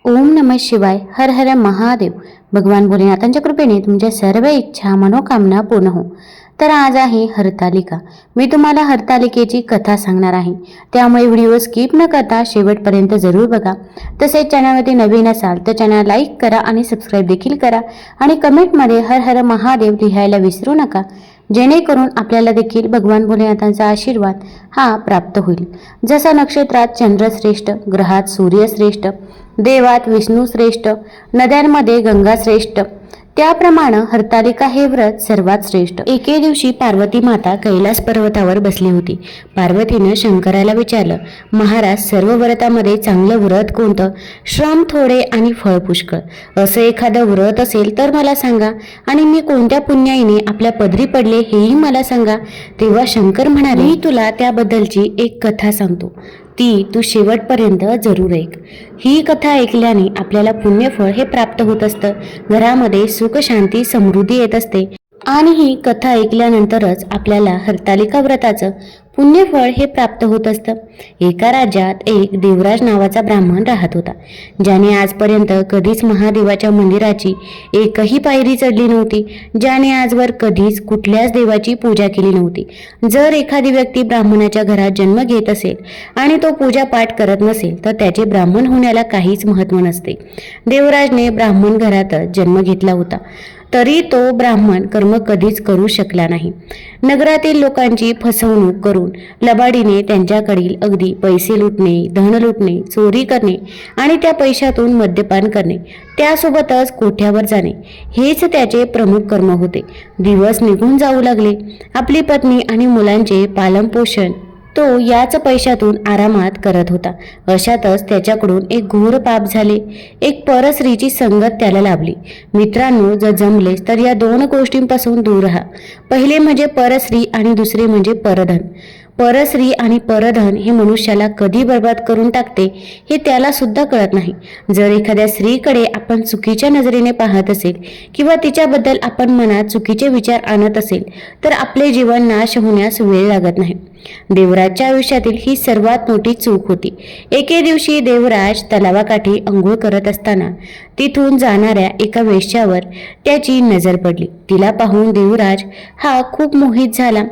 ओम नमः शिवाय. हर हर महादेव. भगवान भोलेनाथांच्या कृपेने तुमच्या सर्व इच्छा मनोकामना पूर्ण हो. तर आज आहे हरतालिका. मी तुम्हाला हरतालिकेची कथा सांगणार आहे, त्यामुळे व्हिडिओ स्किप न करता शेवटपर्यंत जरूर बघा. तसेच चॅनलवरती नवीन असाल तर चॅनल लाईक करा आणि सबस्क्राईब देखील करा आणि कमेंटमध्ये हर हर महादेव लिहायला विसरू नका, जेणेकरून आपल्याला देखील भगवान भोलेनाथांचा आशीर्वाद हा प्राप्त होईल. जसा नक्षत्रात चंद्र श्रेष्ठ, ग्रहात सूर्य श्रेष्ठ, देवात विष्णू श्रेष्ठ, नद्यांमध्ये गंगा श्रेष्ठ, त्याप्रमाणे हरतालिका हे व्रत सर्वात श्रेष्ठ. एके दिवशी पार्वती माता कैलास पर्वतावर बसली होती. पार्वतीनं शंकराला विचारलं, महाराज, सर्व व्रतामध्ये चांगलं व्रत कोणतं? श्रम थोडे आणि फळ पुष्कळ असं एखादं व्रत असेल तर मला सांगा, आणि मी कोणत्या पुण्याईने आपल्या पदरी पडले हेही मला सांगा. तेव्हा शंकर म्हणाले, मी तुला त्याबद्दलची एक कथा सांगतो, ती तू शेवटपर्यंत जरूर ऐक. ही कथा ऐकल्याने आपल्याला पुण्यफळ हे प्राप्त होत असतं, घरामध्ये सुख शांती समृद्धी येत असते, आणि ही कथा ऐकल्यानंतरच आपल्याला हरतालिका व्रताचं पुण्यफळ हे प्राप्त होत असतं. एका राज्यात एक देवराज नावाचा ब्राह्मण राहत होता, ज्याने आजपर्यंत कधीच महादेवाच्या मंदिराची एकही पायरी चढली नव्हती, ज्याने आजवर कधीच कुठल्याच देवाची पूजा केली नव्हती. जर एखादी व्यक्ती ब्राह्मणाच्या घरात जन्म घेत असेल आणि तो पूजा पाठ करत नसेल तर त्याचे ब्राह्मण होण्याला काहीच महत्त्व नसते. देवराजने ब्राह्मण घरातच जन्म घेतला होता, तरी तो ब्राह्मण कर्म कधीच करू शकला नाही. नगरातील लोकांची फसवणूक करून लबाडीने त्यांच्याकडील अगदी पैसे लुटणे, धन लुटणे, चोरी करणे आणि त्या पैशातून मद्यपान करणे, त्यासोबतच कोठ्यावर जाणे, हेच त्याचे प्रमुख कर्म होते. दिवस निघून जाऊ लागले. आपली पत्नी आणि मुलांचे पालनपोषण तो याच पैशातून आरामात करत होता. अशातच त्याच्याकडून एक घोर पाप झाले. एक परस्त्रीची संगत त्याला लाभली. मित्रांनो, जर जमलेस तर या दोन गोष्टींपासून दूर राहा. पहिले म्हणजे परस्त्री आणि दुसरे म्हणजे परधन. परस्त्री आणि परधन हे मनुष्याला कधी बर्बाद करून टाकते हे त्याला सुद्धा कळत नाही. जर एखाद्या स्त्रीकडे आपण चुकीच्या नजरेने पाहत असेल किंवा तिच्याबद्दल आपण मनात चुकीचे विचार आणत असेल तर आपले जीवन नाश होण्यास वेळ लागत नाही. देवराजच्या आयुष्यातील ही सर्वात मोठी चूक होती. एके दिवशी देवराज तलावाकाठी अंघोळ करत असताना तिथून जाणाऱ्या एका वेश्यावर त्याची नजर पडली. तिला पाहून देवराज हा खूप मोहित झाला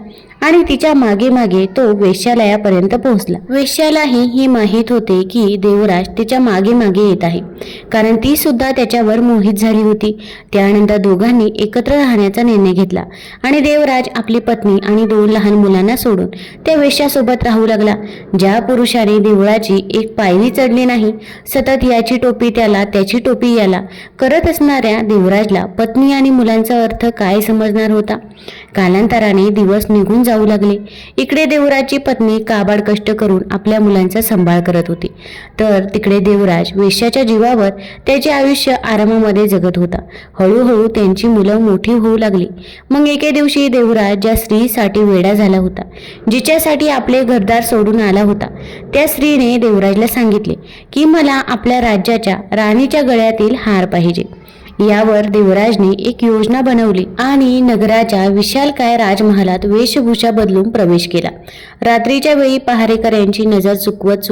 आणि तिच्या मागे मागे तो वेश्यालयापर्यंत पोहोचला. वेश्यालाही ही माहीत होते की देवराज तिच्या मागे मागे येत आहे, कारण ती सुद्धा त्याच्यावर मोहित झाली होती. त्यानंतर दोघांनी एकत्र राहण्याचा निर्णय घेतला आणि देवराज आपली पत्नी आणि 2 लहान मुलांना सोडून त्या वेश्यासोबत राहू लागला. ज्या पुरुषाने देवळाची एक पायरी चढली नाही, सतत याची टोपी त्याला त्याची टोपी याला करत असणाऱ्या देवराजला पत्नी आणि मुलांचा अर्थ काय समजणार होता? कालांतराने दिवस निघून जाऊ लागले. इकडे देवराजची पत्नी काबाड कष्ट करून आपल्या मुलांचा सांभाळ करत होती, तर तिकडे देवराज वेश्याच्या जीवावर त्याचे आयुष्य आरामामध्ये जगत होता. हळूहळू त्यांची मुलं मोठी होऊ लागली. मग एके दिवशी देवराज ज्या स्त्रीसाठी वेडा झाला होता, जिच्यासाठी आपले घरदार सोडून आला होता, त्या स्त्रीने देवराजला सांगितले की मला आपल्या राज्याच्या राणीच्या गळ्यातील हार पाहिजे. यावर देवराजने एक योजना बनवली आणि नगराच्या विशालकाय राजमहालात वेशभूषा बदलून प्रवेश केला. रात्रीच्या वेळी पहारेकऱ्यांची नजर चुकवत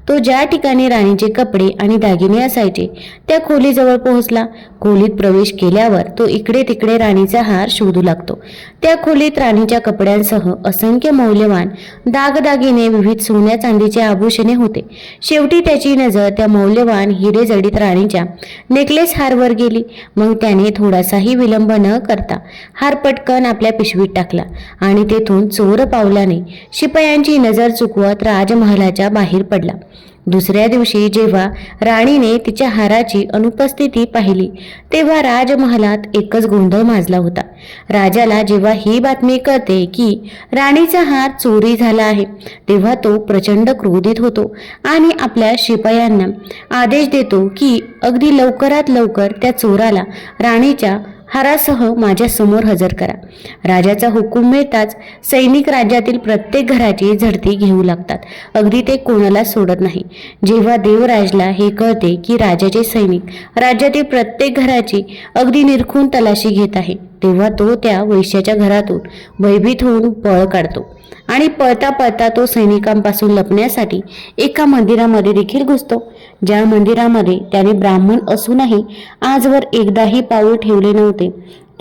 तो ज्या ठिकाणी राणीचे कपडे आणि दागिने असायचे त्या खोलीजवळ पोहोचला. खोलीत प्रवेश केल्यावर तो इकडे तिकडे राणीचा हार शोधू लागतो. त्या खोलीत राणीच्या कपड्यांसह असंख्य मौल्यवान दागदागिने, विविध सोन्या चांदीचे आभूषणे होते. शेवटी त्याची नजर त्या मौल्यवान हिरे जडित राणीच्या नेकलेस हारवर गेली. मग त्याने थोडासाही विलंब न करता हार पटकन आपल्या पिशवीत टाकला आणि तेथून चोर पावलाने शिपायांची नजर चुकवत राजमहालाच्या बाहेर पडला. दुसऱ्या दिवशी जेव्हा राणीने तिच्या हाराची अनुपस्थिती पाहिली तेव्हा राजमहालात एकच गोंधळ माजला होता. राजाला जेव्हा ही बातमी कळते की राणीचा हार चोरी झाला आहे तेव्हा तो प्रचंड क्रोधित होतो आणि आपल्या शिपायांना आदेश देतो की अगदी लवकरात लवकर त्या चोराला राणीच्या हारासह माझ्या समोर हजर करा. राजाचा हुकूम मिळताच सैनिक राज्यातील प्रत्येक घराची झडती घेऊ लागतात, अगदी ते कोणाला सोडत नाही. जेव्हा देवराजला हे कळते की राजाचे सैनिक राज्यातील प्रत्येक घराची अगदी निरखून तलाशी घेत आहे, तेव्हा तो त्या वैश्याच्या घरातून भयभीत होऊन पळ काढतो आणि पळता पळता तो सैनिकांपासून लपण्यासाठी एका मंदिरामध्ये देखील घुसतो. ज्या मंदिरामध्ये त्याने ब्राह्मण असूनही आजवर एकदाही पाऊल ठेवले नव्हते,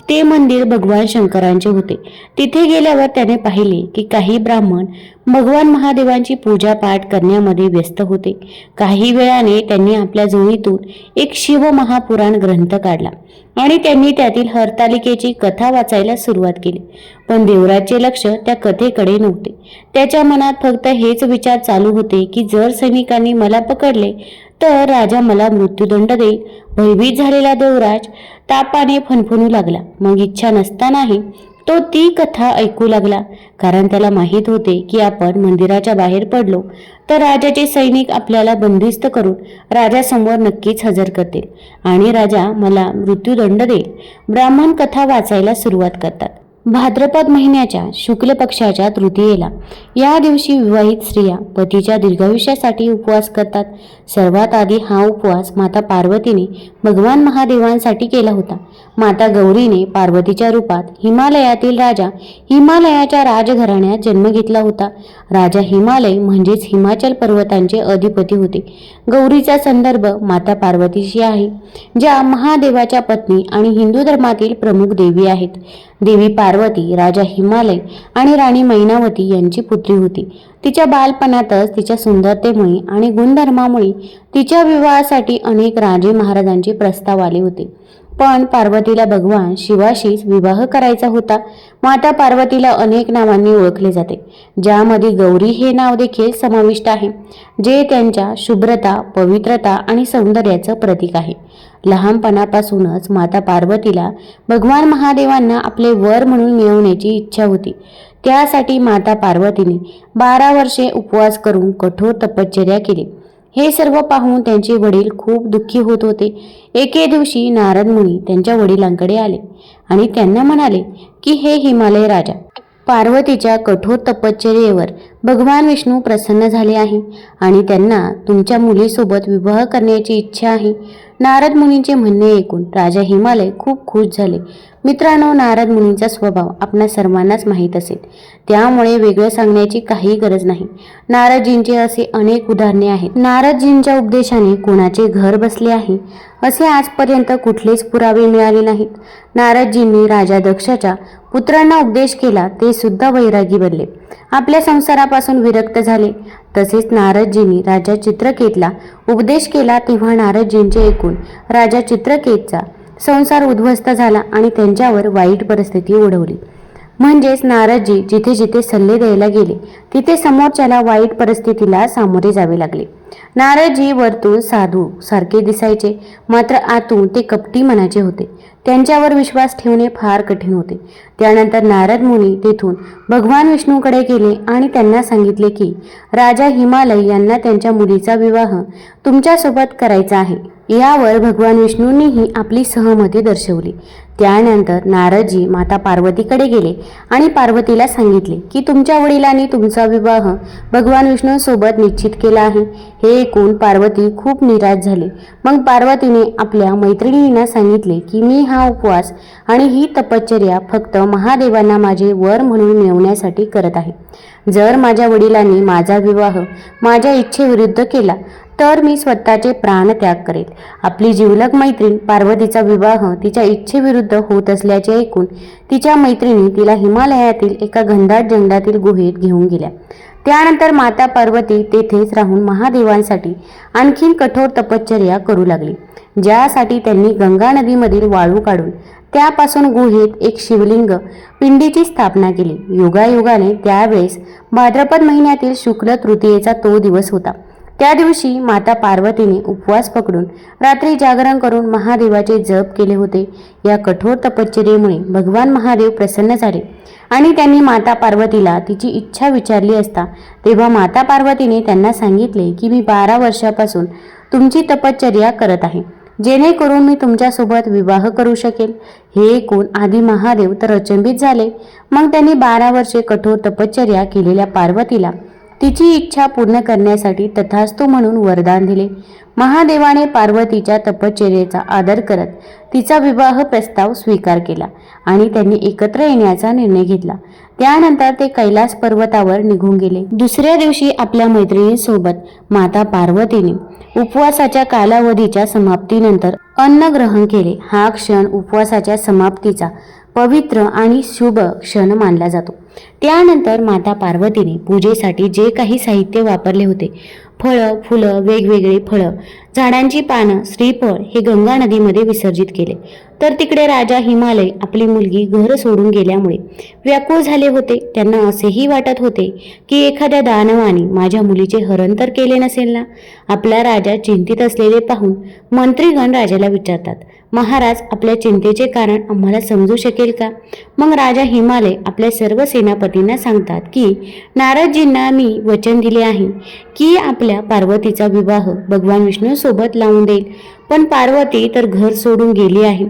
ते मंदिर भगवान शंकरांचे होते. तिथे गेल्यावर त्याने पाहिले की काही ब्राह्मण भगवान महादेवांची पूजा पाठ करण्यामध्ये व्यस्त होते. काही वेळाने त्यांनी आपल्या जोडीतून एक शिव महापुराण ग्रंथ काढला आणि त्यांनी त्यातील हरतालिकेची कथा वाचायला सुरुवात केली. पण देवराजचे लक्ष त्या कथेकडे नव्हते. त्याच्या मनात फक्त हेच विचार चालू होते की जर सैनिकांनी मला पकडले तर राजा मला मृत्यूदंड देईल. भयभीत झालेला देवराज तापाने फणफणू लागला. मग इच्छा नसतानाही तो ती कथा ऐकू लागला, कारण त्याला माहीत होते की आपण मंदिराच्या बाहेर पडलो तर राजाचे सैनिक आपल्याला बंदिस्त करून राजासमोर नक्कीच हजर करतील आणि राजा मला मृत्यूदंड देईल. ब्राह्मण कथा वाचायला सुरुवात करतात. भाद्रपद महिन्याच्या शुक्ल पक्षाच्या तृतीयेला या दिवशी विवाहित स्त्रिया पतीच्या दीर्घायुष्यासाठी उपवास करतात. सर्वात आधी हा उपवास माता पार्वतीने भगवान महादेवांसाठी केला होता. माता गौरीने पार्वतीच्या रूपात हिमालयातील राजा हिमालयाच्या राजघराण्यात जन्म घेतला होता. राजा हिमालय म्हणजेच हिमाचल पर्वतांचे अधिपती होते. गौरीचा संदर्भ माता पार्वतीशी आहे, ज्या महादेवाच्या पत्नी आणि हिंदू धर्मातील प्रमुख देवी आहेत. देवी पार्वती राजा हिमालय आणि राणी मैनावती यांची पुत्री होती. तिच्या बालपणातच तिच्या सुंदरतेमुळे आणि गुणधर्मामुळे तिच्या विवाहासाठी अनेक राजे महाराजांचे प्रस्ताव आले होते. पण पार्वतीला भगवान शिवाशीच विवाह करायचा होता. माता पार्वतीला अनेक नावांनी ओळखले जाते, ज्यामध्ये गौरी हे नाव देखील समाविष्ट आहे, जे त्यांच्या शुभ्रता, पवित्रता आणि सौंदर्याचं प्रतीक आहे. लहानपणापासूनच माता पार्वतीला भगवान महादेवांना आपले वर म्हणून मिळवण्याची इच्छा होती. त्यासाठी माता पार्वतीने 12 वर्षे उपवास करून कठोर तपश्चर्या केली. हे सर्व पाहून त्यांचे वडील खूप दुःखी होत होते. एके दिवशी नारद मुनी त्यांच्या वडिलांकडे आले आणि त्यांना म्हणाले की हे हिमालय राजा, पार्वतीच्या कठोर तपश्चर्येवर भगवान विष्णू प्रसन्न झाले आहे आणि त्यांना तुमच्या मुलीसोबत विवाह करण्याची इच्छा आहे. नारद मुनींचे म्हणणे ऐकून राजा हिमालय खूप खुश झाले. मित्रांनो, नारद मुनींचा स्वभाव आपणा सर्वांनाच माहीत असेल, त्यामुळे वेगळं सांगण्याची काही गरज नाही. नारदजींचे असे अनेक उदाहरणे आहेत. नारदजींच्या उपदेशाने कोणाचे घर बसले आहे असे आजपर्यंत कुठलेच पुरावे मिळाले नाहीत. नारदजींनी राजा दक्षाच्या पुत्रांना उपदेश केला, ते सुद्धा वैरागी बनले, आपल्या संसारापासून विरक्त झाले. तसेच नारदजींनी राजा चित्रकेतला उपदेश केला, तेव्हा नारदजींचे ऐकून राजा चित्रकेतचा संसार उद्ध्वस्त झाला आणि त्यांच्यावर वाईट परिस्थिती ओढवली. म्हणजेच नारदजी जिथे जिथे सल्ले द्यायला गेले तिथे समोरच्याला वाईट परिस्थितीला सामोरे जावे लागले. नारदजी वरतून साधू सारखे दिसायचे, मात्र आतून ते कपटी मनाचे होते. त्यांच्यावर विश्वास ठेवणे फार कठीण होते. त्यानंतर नारद मुनी तेथून भगवान विष्णूकडे गेले आणि त्यांना सांगितले की राजा हिमालय यांना त्यांच्या मुलीचा विवाह तुमच्यासोबत करायचा आहे. यावर भगवान विष्णूंनीही आपली सहमती दर्शवली. त्यानंतर नारदजी माता पार्वतीकडे गेले आणि पार्वतीला सांगितले की तुमच्या वडिलांनी तुमचा विवाह भगवान विष्णूंसोबत निश्चित केला आहे. हे ऐकून पार्वती खूप निराश झाली. मग पार्वतीने आपल्या मैत्रिणींना सांगितले की मी हा उपवास आणि ही तपश्चर्या फक्त महादेवांना माझे वर म्हणून मिळवण्यासाठी करत आहे. जर माझ्या वडिलांनी माझा विवाह माझ्या इच्छेविरुद्ध केला तर मी स्वतःचे प्राण त्याग करेल. आपली जिवलग मैत्रीण पार्वतीचा विवाह तिच्या इच्छेविरुद्ध होत असल्याचे ऐकून तिच्या मैत्रिणी तिला हिमालयातील एका घनदाट जंगलातील गुहेत घेऊन गेल्या. त्यानंतर माता पार्वती तेथेच राहून महादेवांसाठी आणखीन कठोर तपश्चर्या करू लागली, ज्यासाठी त्यांनी गंगा नदीमधील वाळू काढून त्यापासून गुहेत एक शिवलिंग पिंडीची स्थापना केली. युगायुगाने त्यावेळेस भाद्रपद महिन्यातील शुक्ल तृतीयेचा तो दिवस होता. त्या दिवशी माता पार्वतीने उपवास पकडून रात्री जागरण करून महादेवाचे जप केले होते. या कठोर तपश्चर्येमुळे भगवान महादेव प्रसन्न झाले आणि त्यांनी माता पार्वतीला तिची इच्छा विचारली असता तेव्हा माता पार्वतीने त्यांना सांगितले की मी 12 वर्षापासून तुमची तपश्चर्या करत आहे, जेणेकरून मी तुमच्यासोबत विवाह करू शकेल. हे ऐकून आधी महादेव तर अचंबित झाले. मग त्यांनी 12 वर्षे कठोर तपश्चर्या केलेल्या पार्वतीला तिची इच्छा पूर्ण करण्यासाठी तथास्तु म्हणून वरदान दिले. महादेवाने पार्वतीच्या तपश्चर्येचा आदर करत तिचा विवाह प्रस्ताव स्वीकार केला आणि त्यांनी एकत्र येण्याचा निर्णय घेतला. त्यानंतर ते कैलास पर्वतावर निघून गेले. दुसऱ्या दिवशी आपल्या मैत्रिणींसोबत माता पार्वतीने उपवासाच्या कालावधीच्या समाप्तीनंतर अन्न ग्रहण केले. हा क्षण उपवासाच्या समाप्तीचा पवित्र आणि शुभ क्षण मानला जातो. त्यानंतर माता पार्वतीने पूजेसाठी जे काही साहित्य वापरले होते, फळं, फुलं, वेगवेगळी फळं, झाडांची पानं, श्रीफळ हे गंगा नदीमध्ये विसर्जित केले. तर तिकडे राजा हिमालय आपली मुलगी घर सोडून गेल्यामुळे व्याकुळ झाले होते. त्यांना असेही वाटत होते की एखाद्या दानवाने माझ्या मुलीचे हरण तर केले नसेल ना. आपला राजा चिंतित असलेले पाहून मंत्रीगण राजाला विचारतात, महाराज, आपल्या चिंतेचे कारण आम्हाला समजू शकेल का? मग राजा हिमालय आपल्या सर्व सेनापतींना सांगतात की नारदजींना मी वचन दिले आहे की आपल्या पार्वतीचा विवाह भगवान विष्णूसोबत लावून देईल. पण पार्वती तर घर सोडून गेली आहे.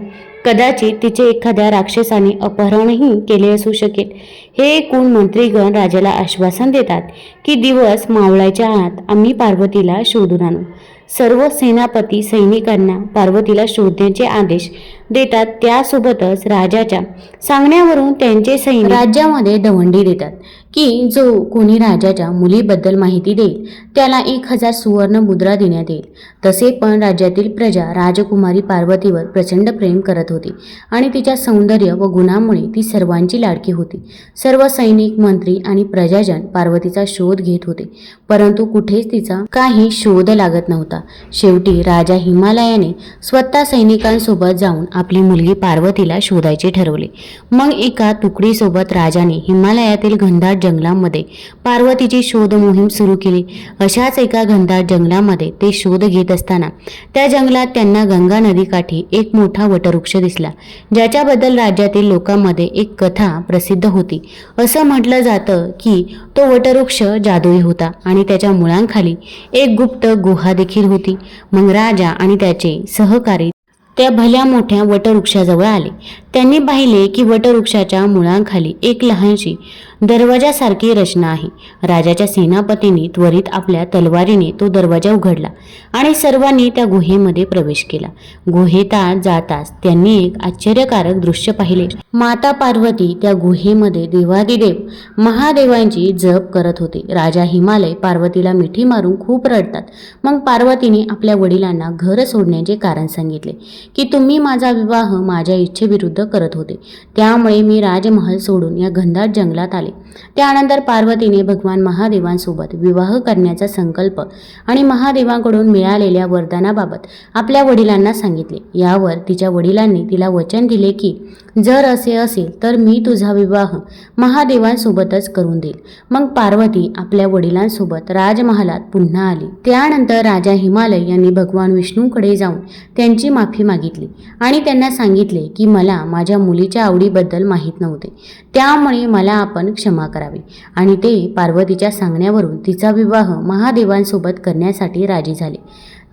कदाचित तिचे एखाद्या राक्षसाने अपहरणही केले असू शकेल. हे ऐकून मंत्रीगण राजाला आश्वासन देतात की दिवस मावळायच्या आत आम्ही पार्वतीला शोधून आणू. सर्व सेनापती सैनिकांना पार्वतीला शोधण्याचे आदेश देतात. त्यासोबतच राजाच्या सांगण्यावरून त्यांचे सैनिक राज्यामध्ये दवंडी देतात की जो कोणी राजाच्या मुलीबद्दल माहिती देईल त्याला 1000 सुवर्ण मुद्रा देण्यात येईल. तसे पण राज्यातील प्रजा राजकुमारी पार्वतीवर प्रचंड प्रेम करत होती आणि तिच्या सौंदर्य व गुणांमुळे ती सर्वांची लाडकी होती. सर्व सैनिक, मंत्री आणि प्रजाजन पार्वतीचा शोध घेत होते, परंतु कुठेच तिचा काही शोध लागत नव्हता. शेवटी राजा हिमालयाने स्वतः सैनिकांसोबत जाऊन आपली मुलगी पार्वतीला शोधायचे ठरवले. मग एका तुकडीसोबत राजाने हिमालयातील घनदाट जंगलामध्ये पार्वतीची शोध मोहीम सुरू केली. अशाच एका घनदाट जंगलामध्ये ते शोध घेत असताना त्या जंगलात त्यांना गंगा नदीकाठी एक मोठा वटवृक्ष दिसला, ज्याच्याबद्दल राज्यातील लोकांमध्ये एक कथा प्रसिद्ध होती. असं म्हटलं जातं की तो वटवृक्ष जादुई होता आणि त्याच्या मुळांखाली एक गुप्त गुहा देखील होती. मग राजा आणि त्याचे सहकारी त्या भल्या मोठ्या वटवृक्षाजवळ आले. त्यांनी पाहिले की वटवृक्षाच्या मुळांखाली एक लहानशी दरवाजासारखी रचना आहे. राजाच्या सेनापतींनी त्वरित आपल्या तलवारीने तो दरवाजा उघडला आणि सर्वांनी त्या गुहेमध्ये प्रवेश केला. गुहेत जाताच त्यांनी एक आश्चर्यकारक दृश्य पाहिले. माता पार्वती त्या गुहेमध्ये देवादिदेव महादेवांची जप करत होते. राजा हिमालय पार्वतीला मिठी मारून खूप रडतात. मग पार्वतीने आपल्या वडिलांना घर सोडण्याचे कारण सांगितले की तुम्ही माझा विवाह माझ्या इच्छेविरुद्ध करत होते, त्यामुळे मी राजमहल सोडून या घनदाट जंगलात आले. त्यानंतर पार्वतीने भगवान महादेवांसोबत विवाह करण्याचा संकल्प आणि महादेवांकडून मिळालेल्या वरदानाबाबत आपल्या वडिलांना सांगितले. यावर तिच्या वडिलांनी तिला वचन दिले की जर असे असेल तर मी तुझा विवाह महादेवांसोबतच करून देईल. मग पार्वती आपल्या वडिलांसोबत राजमहालात पुन्हा आली. त्यानंतर राजा हिमालय यांनी भगवान विष्णूकडे जाऊन त्यांची माफी मागितली आणि त्यांना सांगितले की मला माझ्या मुलीच्या आवडीबद्दल माहीत नव्हते, त्यामुळे मला आपण क्षमा करावी. आणि ते पार्वतीच्या सांगण्यावरून तिचा विवाह महादेवांसोबत करण्यासाठी राजी झाले.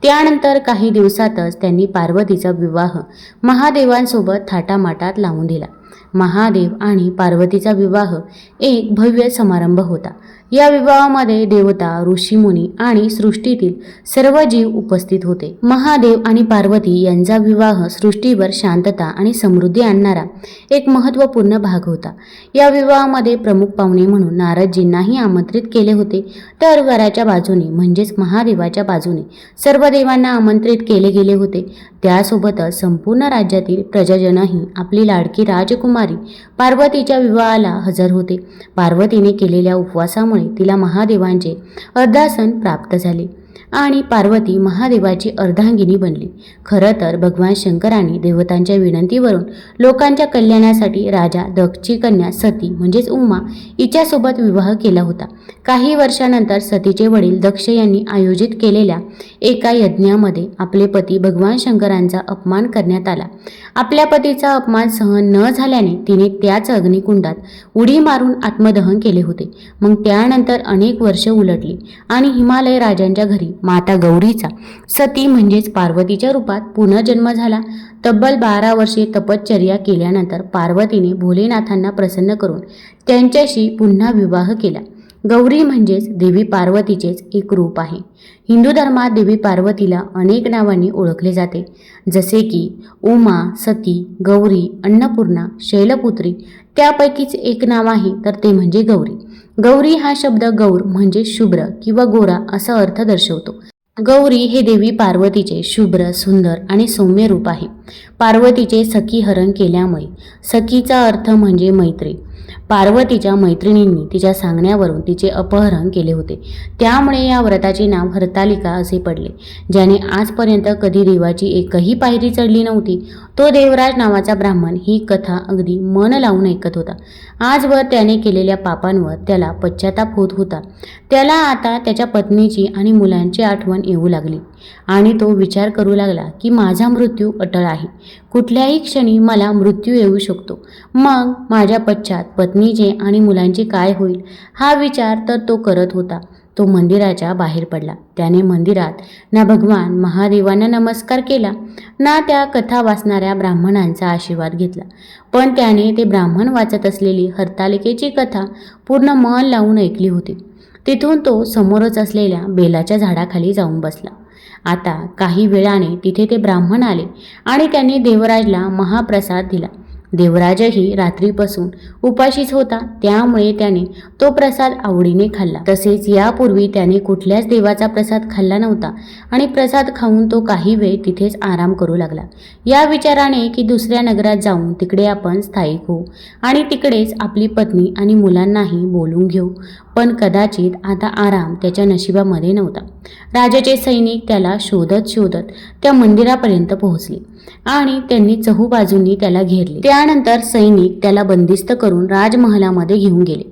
त्यानंतर काही दिवसातच त्यांनी पार्वतीचा विवाह महादेवांसोबत थाटामाटात लावून दिला. महादेव आणि पार्वतीचा विवाह एक भव्य समारंभ होता. या विवाहामध्ये देवता, ऋषीमुनी आणि सृष्टीतील सर्व जीव उपस्थित होते. महादेव आणि पार्वती यांचा विवाह सृष्टीवर शांतता आणि समृद्धी आणणारा एक महत्त्वपूर्ण भाग होता. या विवाहामध्ये प्रमुख पाहुणे म्हणून नारदजींनाही आमंत्रित केले होते. तर वराच्या बाजूने म्हणजेच महादेवाच्या बाजूने सर्व देवांना आमंत्रित केले गेले होते. त्यासोबतच संपूर्ण राज्यातील प्रजाजनही आपली लाडकी राजकुमारी पार्वतीच्या विवाहाला हजर होते. पार्वतीने केलेल्या उपवासामुळे तिला महादेवांचे अर्धासन प्राप्त झाले आणि पार्वती महादेवाची अर्धांगिनी बनली. खरं तर भगवान शंकरांनी देवतांच्या विनंतीवरून लोकांच्या कल्याणासाठी राजा दक्षची कन्या सती म्हणजेच उमा हिच्यासोबत विवाह केला होता. काही वर्षानंतर सतीचे वडील दक्ष यांनी आयोजित केलेल्या एका यज्ञामध्ये आपले पती भगवान शंकरांचा अपमान करण्यात आला. आपल्या पतीचा अपमान सहन न झाल्याने तिने त्याच अग्निकुंडात उडी मारून आत्मदहन केले होते. मग त्यानंतर अनेक वर्ष उलटली आणि हिमालय राजांच्या घरी माता गौरीचा सती म्हणजेच पार्वतीच्या रूपात पुनर्जन्म झाला. तब्बल 12 वर्षे तपश्चर्या केल्यानंतर पार्वतीने भोलेनाथांना प्रसन्न करून त्यांच्याशी पुन्हा विवाह केला. गौरी म्हणजेच देवी पार्वतीचेच एक रूप आहे. हिंदू धर्मात देवी पार्वतीला अनेक नावांनी ओळखले जाते, जसे की उमा, सती, गौरी, अन्नपूर्णा, शैलपुत्री. त्यापैकीच एक नाव आहे तर ते म्हणजे गौरी. गौरी हा शब्द गौर म्हणजे शुभ्र किंवा गोरा असा अर्थ दर्शवतो. गौरी हे देवी पार्वतीचे शुभ्र, सुंदर आणि सौम्य रूप आहे. पार्वतीचे सखी हरण केल्यामुळे, सखीचा अर्थ म्हणजे मैत्री, पार्वतीच्या मैत्रिणींनी तिच्या सांगण्यावरून तिचे अपहरण केले होते. त्यामुळे या व्रताचे नाव हरतालिका असे पडले. ज्याने आजपर्यंत कधी देवाची एकही पायरी चढली नव्हती, तो देवराज नावाचा ब्राह्मण ही कथा अगदी मन लावून ऐकत होता. आजवर त्याने केलेल्या पापांवर त्याला पश्चाताप होत होता. त्याला आता त्याच्या पत्नीची आणि मुलांची आठवण येऊ लागली आणि तो विचार करू लागला की माझा मृत्यू अटळ आहे. कुठल्याही क्षणी मला मृत्यू येऊ शकतो. मग माझ्या पश्चात पत्नीचे आणि मुलांचे काय होईल, हा विचार तर तो करत होता. तो मंदिराच्या बाहेर पडला. त्याने मंदिरात ना भगवान महादेवांना नमस्कार केला, ना त्या कथा वाचणाऱ्या ब्राह्मणांचा आशीर्वाद घेतला. पण त्याने ते ब्राह्मण वाचत असलेली हरतालिकेची कथा पूर्ण मन लावून ऐकली होती. तिथून तो समोरच असलेल्या बेलाच्या झाडाखाली जाऊन बसला. आता काही वेळाने तिथे ते ब्राह्मण आले आणि त्यांनी देवराजला महाप्रसाद दिला. देवराजही रात्रीपासून उपाशीच होता, त्यामुळे त्याने तो प्रसाद आवडीने खाल्ला. तसेच यापूर्वी त्याने कुठल्याच देवाचा प्रसाद खाल्ला नव्हता आणि प्रसाद खाऊन तो काही वेळ तिथेच आराम करू लागला, या विचाराने की दुसऱ्या नगरात जाऊन तिकडे आपण स्थायिक होऊ आणि तिकडेच आपली पत्नी आणि मुलांनाही बोलून घेऊ. पण कदाचित आता आराम त्याच्या नशिबामध्ये नव्हता. राजाचे सैनिक त्याला शोधत शोधत त्या मंदिरापर्यंत पोहोचले आणि त्यांनी चहूबाजूंनी त्याला घेरले. त्यानंतर सैनिक त्याला बंदिस्त करून राजमहालामध्ये घेऊन गेले.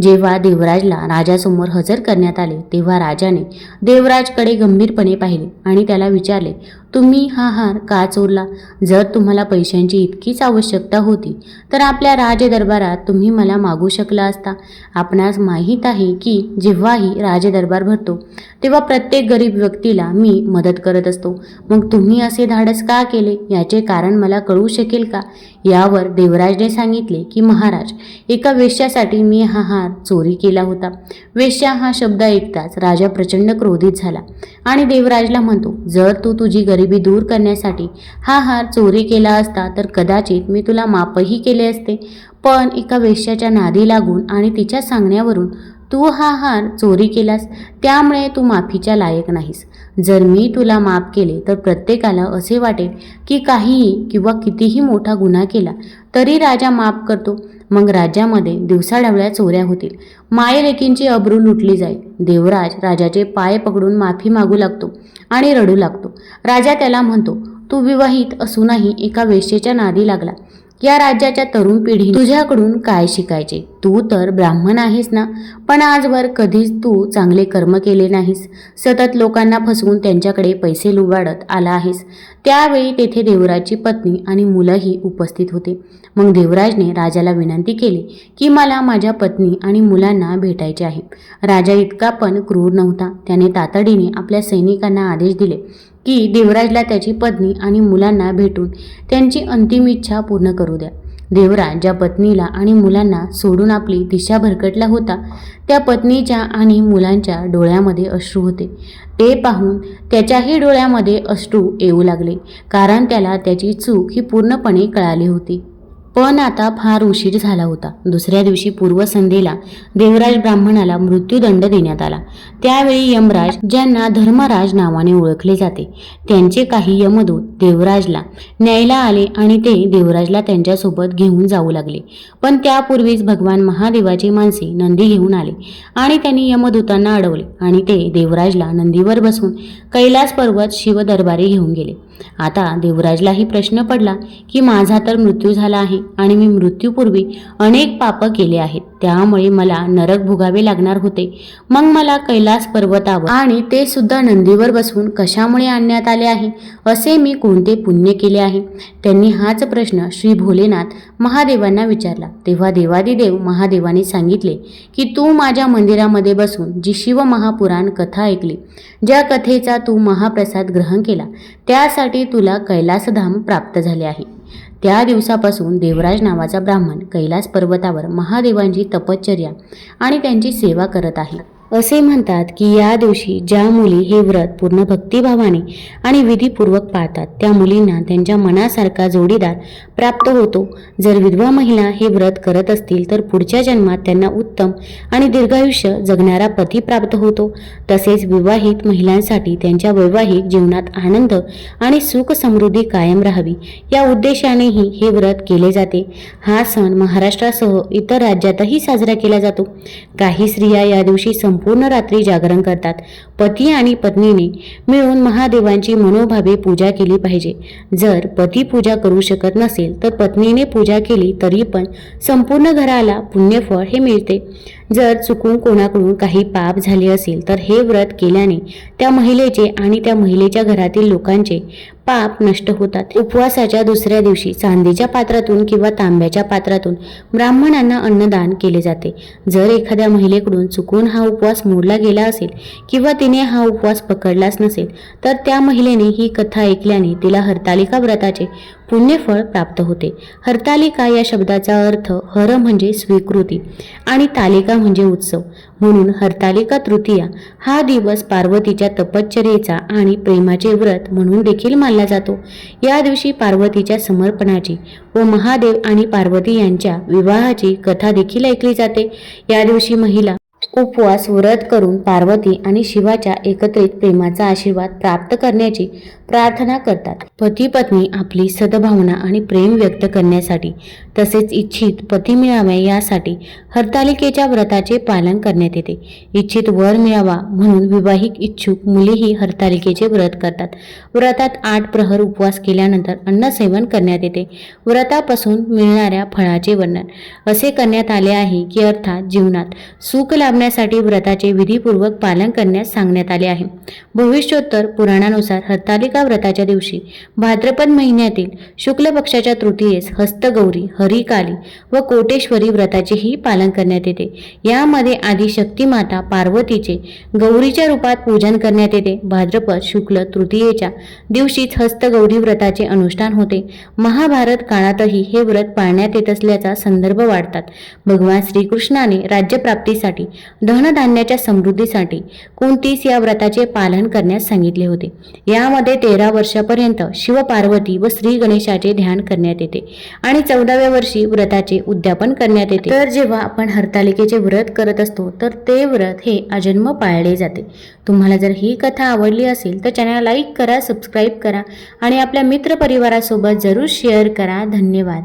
जेव्हा देवराजला राजासमोर हजर करण्यात आले, तेव्हा राजाने देवराजकडे गंभीरपणे पाहिले आणि त्याला विचारले, तुम्ही हा हार का चोरला? जर तुम्हाला पैशांची इतकीच आवश्यकता होती तर आपल्या राजदरबारात तुम्ही मला मागू शकला असता. आपणास माहीत आहे की जेव्हाही राजदरबार भरतो तेव्हा प्रत्येक गरीब व्यक्तीला मी मदत करत असतो. मग तुम्ही असे धाडस का केले, याचे कारण मला कळू शकेल का? यावर देवराजने सांगितले की महाराज, एका वेश्यासाठी मी हा हार चोरी केला होता. वेश्या हा शब्द ऐकताच राजा प्रचंड क्रोधित झाला आणि देवराजला म्हणतो, जर तू तुझी गरिबी दूर करण्यासाठी हा हार चोरी केला असता तर कदाचित मी तुला माफही केले असते. पण एका वेश्याच्या नादी लागून आणि तिच्या सांगण्यावरून तू हा हार चोरी केलास, त्यामुळे तू माफीच्या लायक नाहीस. जर मी तुला माफ केले तर प्रत्येकाला असे वाटेल की काहीही किंवा कितीही मोठा गुन्हा केला तरी राजा माफ करतो. मग राज्यामध्ये दिवसाढवळ्या चोऱ्या होतील, मायलेकींची अब्रू लुटली जाईल. देवराज राजाचे पाय पकडून माफी मागू लागतो आणि रडू लागतो. राजा त्याला म्हणतो, तू विवाहित असूनही एका वेश्येच्या नादी लागला. या राज्याच्या तरुण पिढी तुझ्याकडून काय शिकायचे? तू तर ब्राह्मण आहेस ना, पण आजवर कधीच तू चांगले कर्म केले नाहीस. सतत लोकांना फसवून त्यांच्याकडे पैसे लुबाडत आला आहेस. त्यावेळी तेथे देवराजची पत्नी आणि मुलंही उपस्थित होते. मग देवराजने राजाला विनंती केली की मला माझ्या पत्नी आणि मुलांना भेटायचे आहे. राजा इतका पण क्रूर नव्हता. त्याने तातडीने आपल्या सैनिकांना आदेश दिले की देवराजला त्याची पत्नी आणि मुलांना भेटून त्यांची अंतिम इच्छा पूर्ण करू द्या. देवराज ज्या पत्नीला आणि मुलांना सोडून आपली दिशा भरकटला होता, त्या पत्नीच्या आणि मुलांच्या डोळ्यामध्ये अश्रू होते. ते पाहून त्याच्याही डोळ्यामध्ये अश्रू येऊ लागले, कारण त्याला त्याची चूक ही पूर्णपणे कळाली होती. पण आता फार उशीर झाला होता. दुसऱ्या दिवशी पूर्वसंध्येला देवराज ब्राह्मणाला मृत्यूदंड देण्यात आला. त्यावेळी यमराज, ज्यांना धर्मराज नावाने ओळखले जाते, त्यांचे काही यमदूत देवराजला न्यायला आले आणि ते देवराजला त्यांच्यासोबत घेऊन जाऊ लागले. पण त्यापूर्वीच भगवान महादेवाची माणसे नंदी घेऊन आले आणि त्यांनी यमदूतांना अडवले आणि ते देवराजला नंदीवर बसून कैलास पर्वत शिवदरबारी घेऊन गेले. आता देवराजलाही प्रश्न पडला की माझा तर मृत्यू झाला आहे आणि मी मृत्यूपूर्वी अनेक पाप केले आहेत, त्यामुळे मला नरक भोगावे लागणार होते. मग मला कैलास पर्वतावर आणि ते सुद्धा नंदीवर बसवून कशामुळे आणण्यात आले आहे? असे मी कोणते पुण्य केले आहे? त्यांनी हाच प्रश्न श्री भोलेनाथ महादेवांना विचारला. तेव्हा देवादिदेव महादेवाने सांगितले की तू माझ्या मंदिरामध्ये बसून जी शिव महापुराण कथा ऐकली, ज्या कथेचा तू महाप्रसाद ग्रहण केला, त्यासाठी तुला कैलासधाम प्राप्त झाले आहे. त्या दिवसापासून देवराज नावाचा ब्राह्मण कैलास पर्वतावर महादेवांची तपश्चर्या आणि त्यांची सेवा करत आहे. असे म्हणतात की या दिवशी ज्या मुली हे व्रत पूर्ण भक्तिभावाने आणि विधीपूर्वक पाळतात त्या मुलींना त्यांच्या मनासारखा जोडीदार प्राप्त होतो. जर विधवा महिला हे व्रत करत असतील तर पुढच्या जन्मात त्यांना उत्तम आणि दीर्घायुष्य जगणारा पती प्राप्त होतो. तसेच विवाहित महिलांसाठी त्यांच्या वैवाहिक जीवनात आनंद आणि सुख समृद्धी कायम राहावी या उद्देशानेही हे व्रत केले जाते. हा सण महाराष्ट्रासह इतर राज्यातही साजरा केला जातो. काही स्त्रिया या दिवशी पूर्ण रात्री जागरण करतात. पती आणि पत्नीने मिळून महादेवांची मनोभावे पूजा केली पाहिजे. जर पती पूजा करू शकत नसेल तर पत्नीने पूजा केली तरी पण संपूर्ण घराला पुण्यफळ हे मिळते. जर चुकून कोणाकडून काही पाप झाले असेल तर हे व्रत केल्याने त्या महिलेचे आणि त्या महिलेच्या घरातील लोकांचे पाप नष्ट होतात. उपवासाच्या दुसऱ्या दिवशी चांदीच्या पात्रातून किंवा तांब्याच्या पात्रातून ब्राह्मणांना अन्नदान केले जाते. जर एखाद्या महिलेकडून चुकून हा उपवास मोडला गेला असेल किंवा तिने हा उपवास पकडलाच नसेल तर त्या महिलेने ही कथा ऐकल्याने तिला हरतालिका व्रताचे पुण्यफळ प्राप्त होते. हरतालिका या शब्दाचा अर्थ हर म्हणजे स्वीकृती आणि तालिका म्हणजे उत्सव. म्हणून हरतालिका तृतीया हा दिवस पार्वतीच्या तपश्चर्येचा आणि प्रेमाचे व्रत म्हणून देखील मानला जातो. या दिवशी पार्वतीच्या समर्पणाची व महादेव आणि पार्वती यांच्या विवाहाची कथा देखील ऐकली जाते. या दिवशी महिला उपवास व्रत करून पार्वती आणि शिवाच्या एकत्रित प्रेमाचा आशीर्वाद प्राप्त करण्याची प्रार्थना करतात. पती पत्नी आपली सद्भावना आणि प्रेम व्यक्त करण्यासाठी तसेच इच्छित पती मिळावे यासाठी हरतालिकेच्या व्रताचे पालन करण्यात येते. इच्छित वर मिळावा म्हणून विवाहिक इच्छुक मुलीही हरतालिकेचे व्रत करतात. व्रतात 8 प्रहर उपवास केल्यानंतर अन्नसेवन करण्यात येते. व्रतापासून मिळणाऱ्या फळाचे वर्णन असे करण्यात आले आहे की अर्थात जीवनात सुख लाभण्यासाठी व्रताचे विधीपूर्वक पालन करण्यास सांगण्यात आले आहे. भविष्योत्तर पुराणानुसार हरतालिका व्रताच्या दिवशी भाद्रपद महिन्यातील शुक्ल पक्षाच्या तृतीयेस हस्तगौरी, हरिकाली व कोटेश्वरी व्रताचेही पालन करण्यात येते. यामध्ये आधी शक्ती माता पार्वतीचे गौरीच्या रूपात पूजन करण्यात येते. भाद्रपद शुक्ल तृतीयेच्या दिवशीच हस्तगौरी व्रताचे अनुष्ठान होते. महाभारत काळातही हे व्रत पाळण्यात येत असल्याचा संदर्भ वाढतात. भगवान श्रीकृष्णाने राज्यप्राप्तीसाठी धनधान्याच्या समृद्धीसाठी कुंतीस या व्रताचे पालन करण्यास सांगितले होते. यामध्ये 13 वर्षापर्यंत शिव पार्वती व श्री गणेशाचे ध्यान करण्यात येते आणि 14व्या वर्षी व्रताचे उद्यापन करण्यात येते. तर जेव्हा आपण हरतालिकेचे व्रत करत असतो तर ते व्रत हे अजन्म पाळले जाते. तुम्हाला जर ही कथा आवडली असेल तर चॅनलला लाईक करा, सबस्क्राईब करा आणि आपल्या मित्रपरिवारासोबत जरूर शेअर करा. धन्यवाद.